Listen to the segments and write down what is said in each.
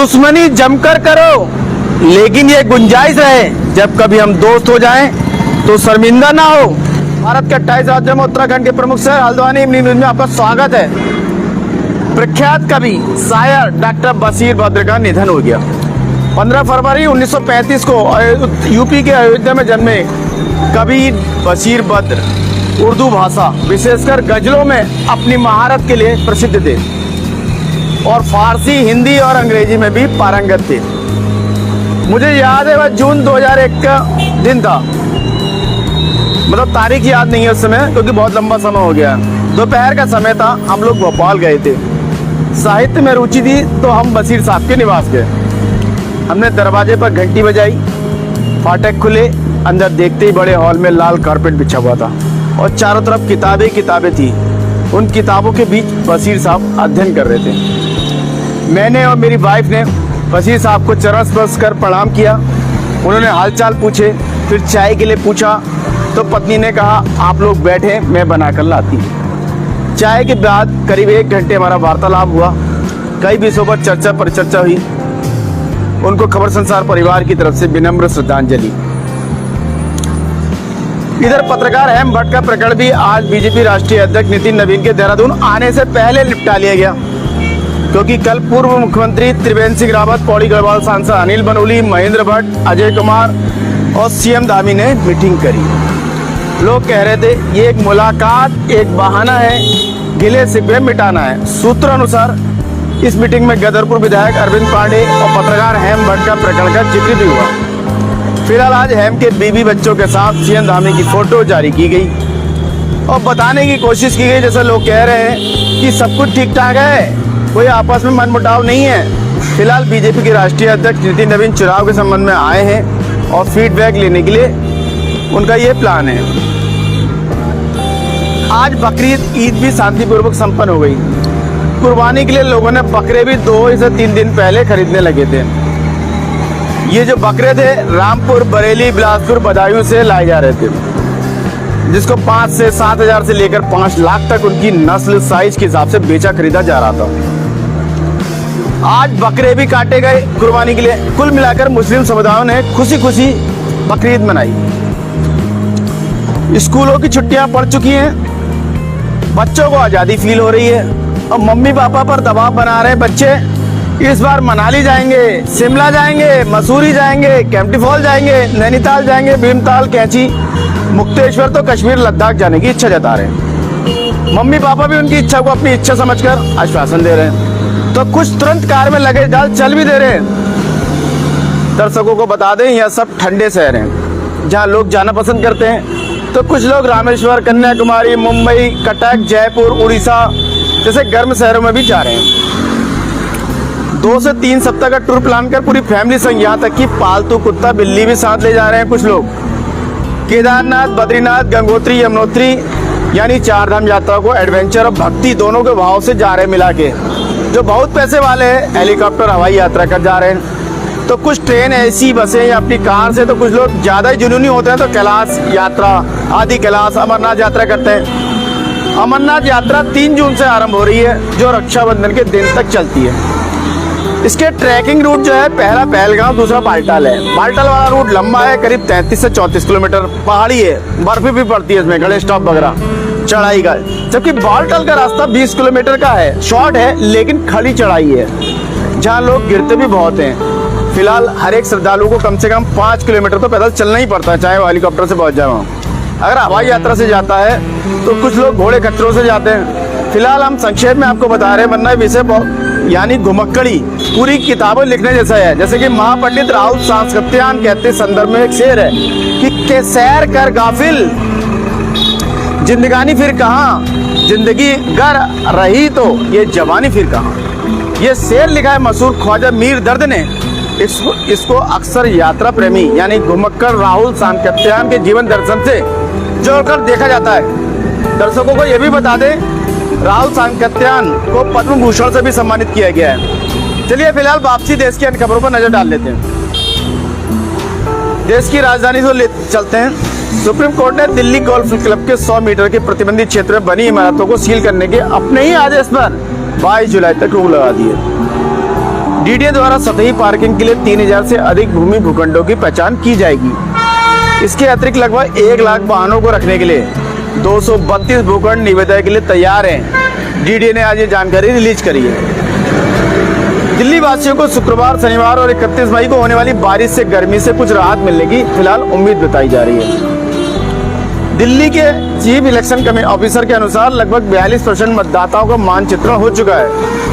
दुश्मनी जमकर करो, लेकिन ये गुंजाइश रहे जब कभी हम दोस्त हो जाएं तो शर्मिंदा ना हो। भारत के 28 राज्यों में उत्तराखंड के प्रमुख शहर हल्द्वानी न्यूज में आपका स्वागत है। प्रख्यात कवि शायर डॉक्टर बशीर बद्र का निधन हो गया। 15 फरवरी 1935 को यूपी के अयोध्या में जन्मे कवि बशीर बद्र उर्दू भाषा विशेषकर गजलों में अपनी महारत के लिए प्रसिद्ध थे और फारसी, हिंदी और अंग्रेजी में भी पारंगत थे। मुझे याद है वह जून 2001 का दिन था, मतलब तारीख याद नहीं है उस समय क्योंकि बहुत लंबा समय हो गया। दोपहर का समय था, हम लोग भोपाल गए थे। साहित्य में रुचि थी तो हम बशीर साहब के निवास गए। हमने दरवाजे पर घंटी बजाई, फाटक खुले, अंदर देखते ही बड़े हॉल में लाल कारपेट बिछा हुआ था और चारों तरफ किताबें थी। उन किताबों के बीच बशीर साहब अध्ययन कर रहे थे। मैंने और मेरी वाइफ ने बशीर साहब को चरण स्पर्श कर प्रणाम किया। उन्होंने हालचाल पूछे, फिर चाय के लिए पूछा तो पत्नी ने कहा आप लोग बैठे, मैं बना कर लाती। चाय के बाद करीब 1 घंटे हमारा वार्तालाप हुआ। कई विषयों पर चर्चा परिचर्चा हुई। उनको खबर संसार परिवार की तरफ से विनम्र श्रद्धांजलि। इधर पत्रकार हेम भट्ट का प्रकरण भी आज बीजेपी राष्ट्रीय अध्यक्ष नितिन नवीन के देहरादून आने से पहले निपटा लिया गया, क्योंकि कल पूर्व मुख्यमंत्री त्रिवेंद्र सिंह रावत, पौड़ी गढ़वाल सांसद अनिल बनोली, महेंद्र भट्ट, अजय कुमार और सीएम धामी ने मीटिंग करी। लोग कह रहे थे ये एक मुलाकात, एक बहाना है, गिले शिकवे मिटाना है। सूत्र अनुसार इस मीटिंग में गदरपुर विधायक अरविंद पांडे और पत्रकार हेम भट्ट का प्रकरण का जिक्र भी हुआ। फिलहाल आज हेम के बीवी बच्चों के साथ सीएम धामी की फोटो जारी की गई और बताने की कोशिश की गई, जैसे लोग कह रहे हैं कि सब कुछ ठीक ठाक है, कोई आपस में मनमुटाव नहीं है। फिलहाल बीजेपी के राष्ट्रीय अध्यक्ष नितिन नवीन चुनाव के संबंध में आए हैं और फीडबैक लेने के लिए उनका ये प्लान है। आज बकरीद ईद भी शांतिपूर्वक संपन्न हो गई। कुर्बानी के लिए लोगों ने बकरे भी 2 से 3 दिन पहले खरीदने लगे थे। ये जो बकरे थे रामपुर, बरेली, बिलासपुर, बदायूं से लाए जा रहे थे, जिसको 5 से 7 हजार से लेकर 5 लाख तक उनकी नस्ल साइज के हिसाब से बेचा खरीदा जा रहा था। आज बकरे भी काटे गए कुर्बानी के लिए। कुल मिलाकर मुस्लिम समुदायों ने खुशी खुशी बकरीद मनाई। स्कूलों की छुट्टियां पड़ चुकी हैं, बच्चों को आज़ादी फील हो रही है और मम्मी पापा पर दबाव बना रहे बच्चे इस बार मनाली जाएंगे, शिमला जाएंगे, मसूरी जाएंगे, कैंपटी फॉल जाएंगे, नैनीताल जाएंगे, भीमताल, कैंची, मुक्तेश्वर तो कश्मीर, लद्दाख जाने की इच्छा जता रहे हैं। मम्मी पापा भी उनकी इच्छा को अपनी इच्छा समझकर आश्वासन दे रहे हैं, तो कुछ तुरंत कार में लगे डाल चल भी दे रहे हैं। दर्शकों को बता दें यह सब ठंडे शहर हैं जहाँ लोग जाना पसंद करते हैं, तो कुछ लोग रामेश्वर, कन्याकुमारी, मुंबई, कटक, जयपुर, उड़ीसा जैसे गर्म शहरों में भी जा रहे हैं। 2 से 3 सप्ताह का टूर प्लान कर पूरी फैमिली संग, यहाँ तक कि पालतू कुत्ता बिल्ली भी साथ ले जा रहे हैं कुछ लोग। केदारनाथ, बद्रीनाथ, गंगोत्री, यमुनोत्री यानी 4 धाम यात्रा को एडवेंचर और भक्ति दोनों के भाव से जा रहे हैं मिला के। जो बहुत पैसे वाले हैं हेलीकॉप्टर, हवाई यात्रा कर जा रहे हैं, तो कुछ ट्रेन, एसी बसें या अपनी कार से, तो कुछ लोग ज़्यादा ही जुनूनी होते हैं तो कैलाश यात्रा, आदि कैलाश, अमरनाथ यात्रा करते हैं। अमरनाथ यात्रा 3 जून से आरंभ हो रही है, जो रक्षाबंधन के दिन तक चलती है। इसके ट्रैकिंग रूट जो है, पहला पहलगांव, दूसरा बालटाल है। बालटाल वाला रूट लंबा है, करीब 33 से 34 किलोमीटर, पहाड़ी है, बर्फ भी पड़ती है इसमें, गणेश टॉप वगैरह चढ़ाई का। जबकि बालटाल का रास्ता 20 किलोमीटर का है, शॉर्ट है लेकिन खड़ी चढ़ाई है, जहाँ लोग गिरते भी बहुत हैं। फिलहाल हर एक श्रद्धालु को कम से कम 5 किलोमीटर तो पैदल चलना ही पड़ता है, चाहे वो हेलीकॉप्टर से पहुँच जाए वहाँ। अगर हवाई यात्रा से जाता है तो कुछ लोग घोड़े खच्चरों से जाते हैं। फिलहाल हम संक्षेप में आपको बता रहे हैं, वरना विषय यानी घुमक्कड़ी पूरी किताबें लिखने जैसा है। जैसे कि महापंडित राहुल सांस्कृत्यान कहते संदर्भ में एक शेर है कि सैर कर गाफिल, जिंदगानी फिर कहाँ, जिंदगी गर रही तो ये जवानी फिर कहाँ। ये शेर लिखा है मशहूर ख्वाजा मीर दर्द ने। इसको अक्सर यात्रा प्रेमी यानी घुमक्कड़ राहुल सांस्कृत्यान के जीवन दर्शन से जोड़कर देखा जाता है। दर्शकों को यह भी बता दें राहुल सांस्कृत्यान को पद्म भूषण से भी सम्मानित किया गया है। चलिए फिलहाल वापसी देश की अन्य खबरों पर नजर डाल लेते हैं। देश की राजधानी से चलते हैं। सुप्रीम कोर्ट ने दिल्ली गोल्फ क्लब के 100 मीटर के प्रतिबंधित क्षेत्र में बनी इमारतों को सील करने के अपने ही आदेश पर 22 जुलाई तक रोक लगा दी है। डीडीए द्वारा सतही पार्किंग के लिए 3000 से अधिक भूमि भूखंडों की पहचान की जाएगी। इसके अतिरिक्त लगभग 1 लाख वाहनों को रखने के लिए 232 भूखंड निविदा के लिए तैयार हैं। डीडीए ने आज ये जानकारी रिलीज करी है। दिल्ली वासियों को शुक्रवार, शनिवार और 31 मई को होने वाली बारिश से गर्मी से कुछ राहत मिलने की फिलहाल उम्मीद बताई जा रही है। दिल्ली के चीफ इलेक्शन ऑफिसर के अनुसार लगभग 42% मतदाताओं का मानचित्रण हो चुका है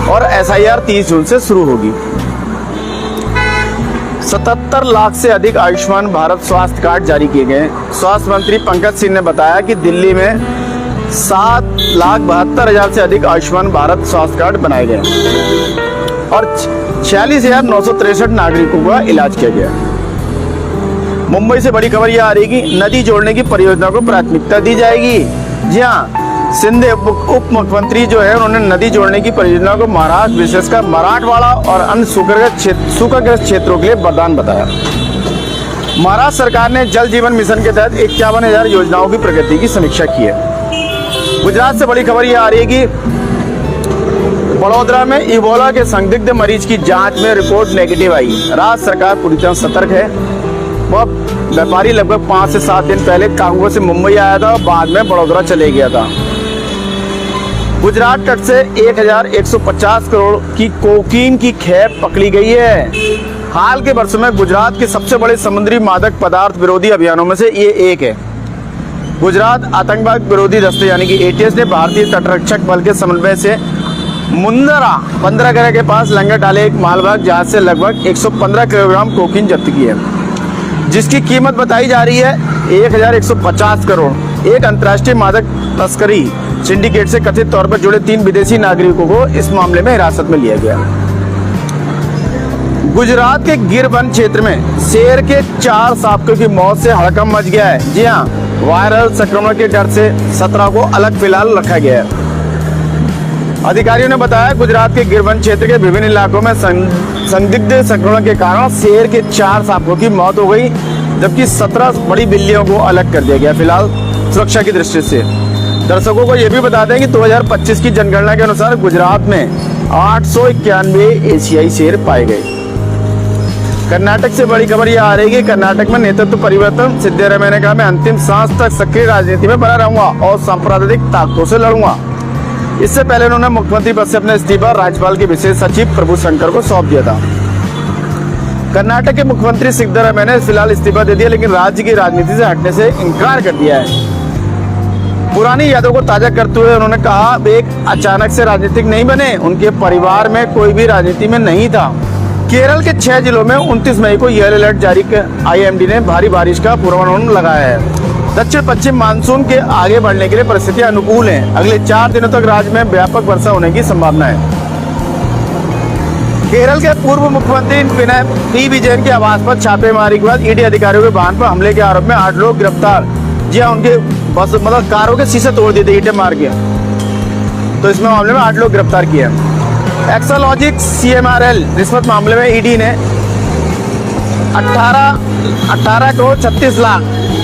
और एसआईआर 30 जून से शुरू होगी। 77 लाख से अधिक आयुष्मान भारत स्वास्थ्य कार्ड जारी किए गए। स्वास्थ्य मंत्री पंकज सिंह ने बताया कि दिल्ली में 7,72,000 से अधिक आयुष्मान भारत स्वास्थ्य कार्ड बनाए गए और 46,963 नागरिकों का इलाज किया गया। मुंबई से बड़ी खबर यह आ रही कि नदी जोड़ने की परियोजना को प्राथमिकता दी जाएगी। जी हाँ, सिंधे उप मुख्यमंत्री जो है उन्होंने नदी जोड़ने की परियोजना को महाराष्ट्र, विशेषकर मराठवाड़ा और अन्य सूखाग्रस्त क्षेत्रों के लिए वरदान बताया। महाराष्ट्र सरकार ने जल जीवन मिशन के तहत 51,000 योजनाओं की प्रगति की समीक्षा की है। गुजरात से बड़ी खबर यह आ रही है कि बड़ौदा में इबोला के संदिग्ध मरीज की जांच में रिपोर्ट नेगेटिव आई। राज्य सरकार पूरी तरह सतर्क है। वह व्यापारी लगभग 5 से 7 दिन पहले कांगो से मुंबई आया था और बाद में बड़ौदा चले गया था। गुजरात तट से 1,150 करोड़ की कोकीन की खेप पकड़ी गई है। हाल के वर्षों में गुजरात के सबसे बड़े समुद्री मादक पदार्थ विरोधी अभियानों में से ये एक है। गुजरात आतंकवाद विरोधी दस्ते यानी कि एटीएस ने भारतीय तटरक्षक बल के समन्वय से मुंदरा बंदरगाह के पास लंगर डाले एक मालवाहक जहाज से लगभग 115 किलोग्राम कोकीन जब्त की है, जिसकी कीमत बताई जा रही है 1,150 करोड़। एक अंतर्राष्ट्रीय मादक तस्करी सिंडिकेट से कथित तौर पर जुड़े 3 विदेशी नागरिकों को इस मामले में हिरासत में लिया गया। गुजरात के गिर वन क्षेत्र में शेर के 4 शावकों की मौत से हड़कंप मच गया है। जी हाँ, वायरल संक्रमण के डर से 17 को अलग फिलहाल रखा गया है। अधिकारियों ने बताया गुजरात के गिर वन क्षेत्र के विभिन्न इलाकों में संदिग्ध संक्रमण के कारण शेर के 4 शावकों की मौत हो गई, जबकि 17 बड़ी बिल्लियों को अलग कर दिया गया फिलहाल सुरक्षा की दृष्टि से। दर्शकों को यह भी बता दें कि 2025 की जनगणना के अनुसार गुजरात में 891 एशियाई शेर पाए गए। कर्नाटक से बड़ी खबर यह आ रही है कि कर्नाटक में नेतृत्व परिवर्तन। सिद्धरामैया ने कहा, मैं अंतिम सांस तक सक्रिय राजनीति में बना रहूंगा और सांप्रदायिक ताकतों से लड़ूंगा। इससे पहले उन्होंने मुख्यमंत्री पद से अपना इस्तीफा राज्यपाल के विशेष सचिव प्रभु शंकर को सौंप दिया था। कर्नाटक के मुख्यमंत्री सिद्धरामैया ने फिलहाल इस्तीफा दे दिया, लेकिन राज्य की राजनीति से हटने से इनकार कर दिया है। पुरानी यादों को ताजा करते हुए उन्होंने कहा, वे एक अचानक से राजनीतिक नहीं बने, उनके परिवार में कोई भी राजनीति में नहीं था। केरल के 6 जिलों में 29 मई को येलो अलर्ट जारी कर आईएमडी ने भारी बारिश का पूर्वानुमान लगाया है। दक्षिण पश्चिम मानसून के आगे बढ़ने के लिए परिस्थितियां अनुकूल हैं। अगले 4 दिनों तक राज्य में व्यापक वर्षा होने की संभावना है। केरल के पूर्व मुख्यमंत्री पिनराई विजयन के आवास पर छापेमारी के बाद ईडी अधिकारियों के वाहन पर हमले के आरोप में 8 लोग गिरफ्तार। जी हाँ, उनके बस कारों के शीशे तोड़ दिए थे ईंटें मार के। तो इसमें मामले में 8 लोग गिरफ्तार किए। एक्सालॉजिक CMRL रिश्वत मामले में ईडी ने 18 करोड़ 36 लाख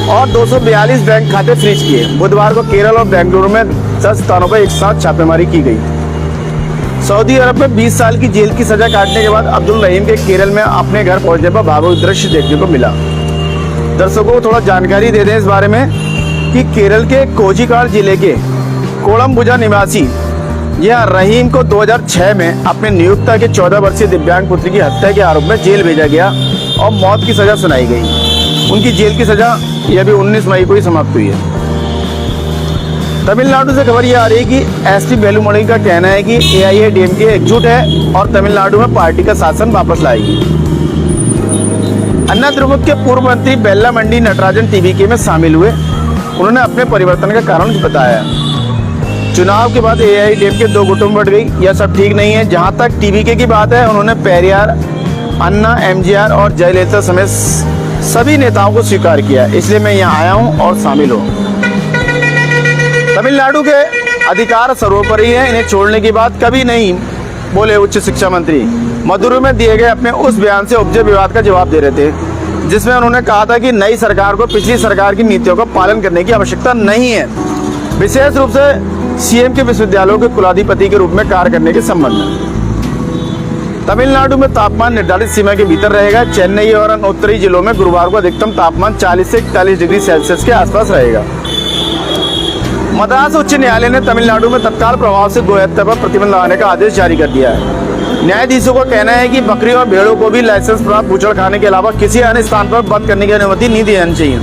और 242 बैंक खाते फ्रीज किए। बुधवार को केरल और बेंगलुरु में 10 स्थानों पर एक साथ छापेमारी की गई। सऊदी अरब में 20 साल की जेल की सजा काटने के बाद अब्दुल रहीम के केरल में अपने घर पहुंचने पर भावुक दृश्य देखने को मिला। दर्शकों को थोड़ा जानकारी दे दें इस बारे में कि केरल के कोझिकोड जिले के कोलमबुजा निवासी यह रहीम को 2006 में अपने नियोक्ता के 14 वर्षीय दिव्यांग पुत्र की हत्या के आरोप में जेल भेजा गया और मौत की सजा सुनाई गई। उनकी जेल की सजा यह भी 19 मई को ही समाप्त हुई है। तमिलनाडु से खबर यह आ रही है कि एसपी वेलुमणि का कहना है कि AIADMK एकजुट है और तमिलनाडु में पार्टी का शासन वापस लाएगी। अन्ना द्रमुक के पूर्व मंत्री वेल्लामंडी नटराजन TVK में शामिल हुए। उन्होंने अपने परिवर्तन का कारण बताया। चुनाव के बाद AIADMK 2 गुटों में बढ़ गई, यह सब ठीक नहीं है। जहां तक TVK की बात है, उन्होंने पेरियार, अन्ना, MGR और जयललिता समेत सभी नेताओं को स्वीकार किया, इसलिए मैं यहाँ आया हूँ और शामिल हूँ। तमिलनाडु के अधिकार सर्वोपरि है, इन्हें छोड़ने की बात कभी नहीं बोले उच्च शिक्षा मंत्री। मदुरै में दिए गए अपने उस बयान से उपजे विवाद का जवाब दे रहे थे, जिसमें उन्होंने कहा था कि नई सरकार को पिछली सरकार की नीतियों का पालन करने की आवश्यकता नहीं है, विशेष रूप से CM के विश्वविद्यालयों के कुलाधिपति के रूप में कार्य करने के संबंध में। तमिलनाडु में तापमान निर्धारित सीमा के भीतर रहेगा। चेन्नई और अन्य उत्तरी जिलों में गुरुवार को अधिकतम तापमान 40 से 41 डिग्री सेल्सियस के आसपास रहेगा। मद्रास उच्च न्यायालय ने तमिलनाडु में तत्काल प्रभाव से गोहत्या पर प्रतिबंध लगाने का आदेश जारी कर दिया है। न्यायाधीशों का कहना है कि बकरियों और भेड़ों को भी लाइसेंस प्राप्त बूचड़ खाने के अलावा किसी अन्य स्थान पर बंद करने की अनुमति नहीं दी जानी चाहिए।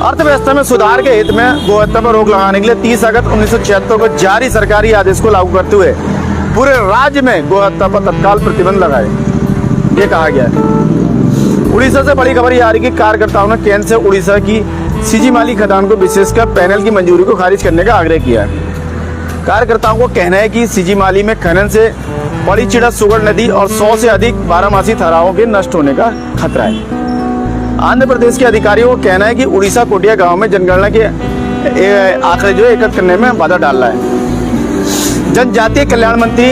अर्थव्यवस्था में सुधार के हित में गोहत्या पर रोक लगाने के लिए 30 अगस्त 1976 को जारी सरकारी आदेश को लागू करते हुए पूरे राज्य में गोहत्या पर तत्काल प्रतिबंध लगाए, ये कहा गया है। उड़ीसा से बड़ी खबर ये आ रही कि कार्यकर्ताओं ने केंद्र से उड़ीसा की सिजीमाली खदान को विशेषकर पैनल की मंजूरी को खारिज करने का आग्रह किया है। कार्यकर्ताओं को कहना है कि सिजीमाली में खनन से बड़ी चिड़ा सुगड़ नदी और 100 से अधिक बारहमासी ठहरावों के नष्ट होने का खतरा है। आंध्र प्रदेश के अधिकारियों को कहना है कि उड़ीसा कोटिया गांव में जनगणना के आंकड़े जो एकत्र करने में बाधा डाल रहा है। जनजातीय कल्याण मंत्री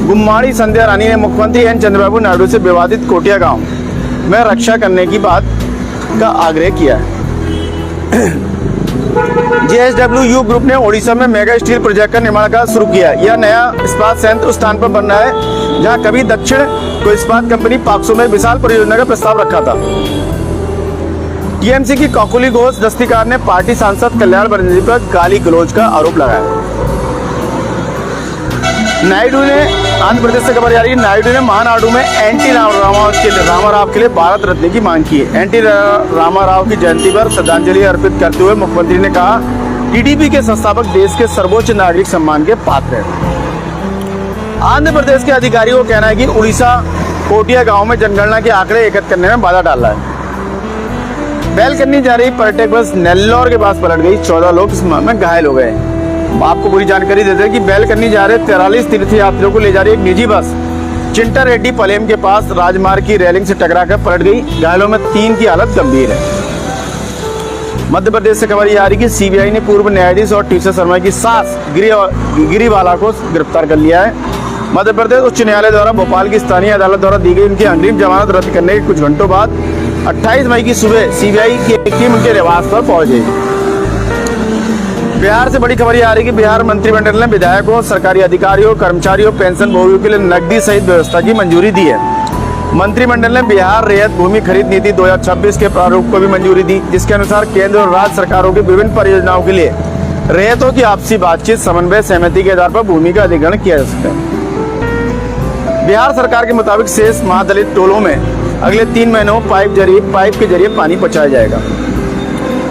गुम्माड़ी संध्या रानी ने मुख्यमंत्री एन चंद्रबाबू नायडू से विवादित कोटिया गांव में रक्षा करने की बात का आग्रह किया है। JSW ग्रुप ने ओडिशा में मेगा स्टील प्रोजेक्ट का निर्माण का शुरू किया। यह नया इस्पात संयंत्र उस स्थान पर बन रहा है जहां कभी दक्षिण को इस्पात कंपनी पाक्सो में विशाल परियोजना का प्रस्ताव रखा था। टीएमसी की कौकुली घोष दस्तीकार ने पार्टी सांसद कल्याण बनर्जी पर गाली गलौज का आरोप लगाया। नायडू ने आंध्र प्रदेश से खबर आ रही है, नायडू ने महानाडु में एनटी रामाराव के लिए भारत रत्न की मांग की है। एनटी रामाराव की जयंती पर श्रद्धांजलि अर्पित करते हुए मुख्यमंत्री ने कहा टीडीपी के संस्थापक देश के सर्वोच्च नागरिक सम्मान के पात्र हैं। आंध्र प्रदेश के अधिकारियों को कहना है कि उड़ीसा कोटिया गांव में जनगणना के आंकड़े एकत्र करने में बाधा डाल रहा है। बैल करनी जा रही पर्यटक बस नेल्लौर के पास पलट गई, 14 लोग इस में घायल हो गए। आपको पूरी जानकारी देते हैं कि बैल करनी जा रहे 43 तीर्थयात्रियों को ले जा रही एक निजी बस चिंटा रेड्डी पलेम के पास राजमार्ग की रेलिंग से टकराकर पलट गई। घायलों में 3 की हालत गंभीर है। मध्य प्रदेश से खबर ये आ रही कि सीबीआई ने पूर्व न्यायाधीश और टीचर शर्मा की सास गिरीवाला को गिरफ्तार कर लिया है। मध्य प्रदेश उच्च न्यायालय द्वारा भोपाल की स्थानीय अदालत द्वारा दी गई उनकी अंतरिम जमानत रद्द करने के कुछ घंटों बाद 28 मई की सुबह सीबीआई की एक टीम उनके निवास पर पहुंच गई। बिहार से बड़ी खबर आ रही है कि बिहार मंत्रिमंडल ने विधायकों, सरकारी अधिकारियों, कर्मचारियों, पेंशन भोगियों के लिए नकदी सहित व्यवस्था की मंजूरी दी है। मंत्रिमंडल ने बिहार रैयत भूमि खरीद नीति 2026 के प्रारूप को भी मंजूरी दी, जिसके अनुसार केंद्र और राज्य सरकारों की विभिन्न परियोजनाओं के लिए रैयतों की आपसी बातचीत, समन्वय, सहमति के आधार पर भूमि का अधिग्रहण किया जा सकता है। बिहार सरकार के मुताबिक शेष महादलित टोलों में अगले 3 महीनों पाइप के जरिए पानी पहुंचाया जाएगा।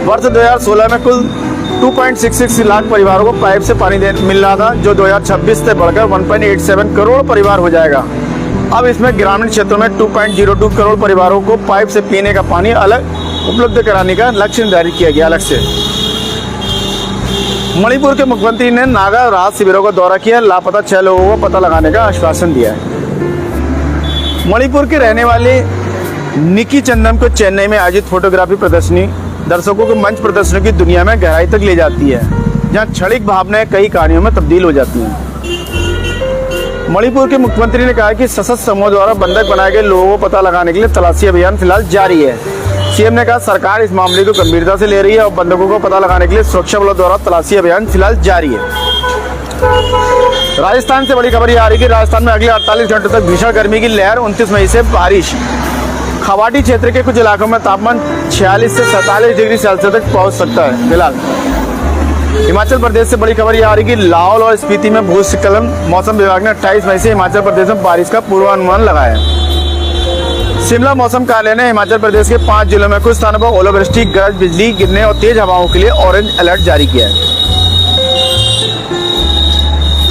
वर्ष 2016 में कुल 2.66 लाख परिवारों को पाइप से पानी मिल रहा था, जो 2026 से बढ़कर 1.87 करोड़ परिवार हो जाएगा। अब इसमें ग्रामीण क्षेत्रों में 2.02 करोड़ परिवारों को पाइप से पीने का पानी अलग उपलब्ध कराने का लक्ष्य निर्धारित किया गया। अलग से मणिपुर के मुख्यमंत्री ने नागा राहत शिविरों का दौरा किया, लापता 6 लोगों को पता लगाने का आश्वासन दिया है। मणिपुर के रहने वाले निकी चंदम को चेन्नई में आयोजित फोटोग्राफी प्रदर्शनी दर्शकों को मंच प्रदर्शनों की दुनिया में गहराई तक ले जाती है, जहां क्षणिक भावनाएं कई कहानियों में तब्दील हो जाती हैं। मणिपुर के मुख्यमंत्री ने कहा कि सशस्त्र समूह द्वारा बंधक बनाए गए लोगों को पता लगाने के लिए तलाशी अभियान फिलहाल जारी है। सीएम ने कहा सरकार इस मामले को गंभीरता से ले रही है और बंधकों को पता लगाने के लिए सुरक्षा बलों द्वारा तलाशी अभियान फिलहाल जारी है। राजस्थान से बड़ी खबर ये आ रही है कि राजस्थान में अगले 48 घंटों तक भीषण गर्मी की लहर, 29 मई से बारिश। खवाटी क्षेत्र के कुछ इलाकों में तापमान 46 से 47 डिग्री सेल्सियस तक पहुंच सकता है। फिलहाल हिमाचल प्रदेश से बड़ी खबर ये आ रही है कि लाहौल और स्पीति में भूस्खलन। मौसम विभाग ने 28 मई से हिमाचल प्रदेश में बारिश का पूर्वानुमान लगाया है। शिमला मौसम कार्यालय ने हिमाचल प्रदेश के 5 जिलों में कुछ स्थानों पर ओलावृष्टि, गरज बिजली गिरने और तेज हवाओं के लिए ऑरेंज अलर्ट जारी किया है।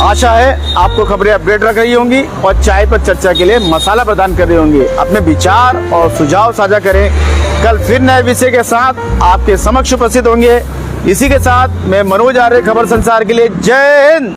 आशा है आपको खबरें अपडेट रख रही होंगी और चाय पर चर्चा के लिए मसाला प्रदान कर रही होंगी। अपने विचार और सुझाव साझा करें। कल फिर नए विषय के साथ आपके समक्ष उपस्थित होंगे। इसी के साथ मैं मनोज आर्य, खबर संसार के लिए जय हिंद।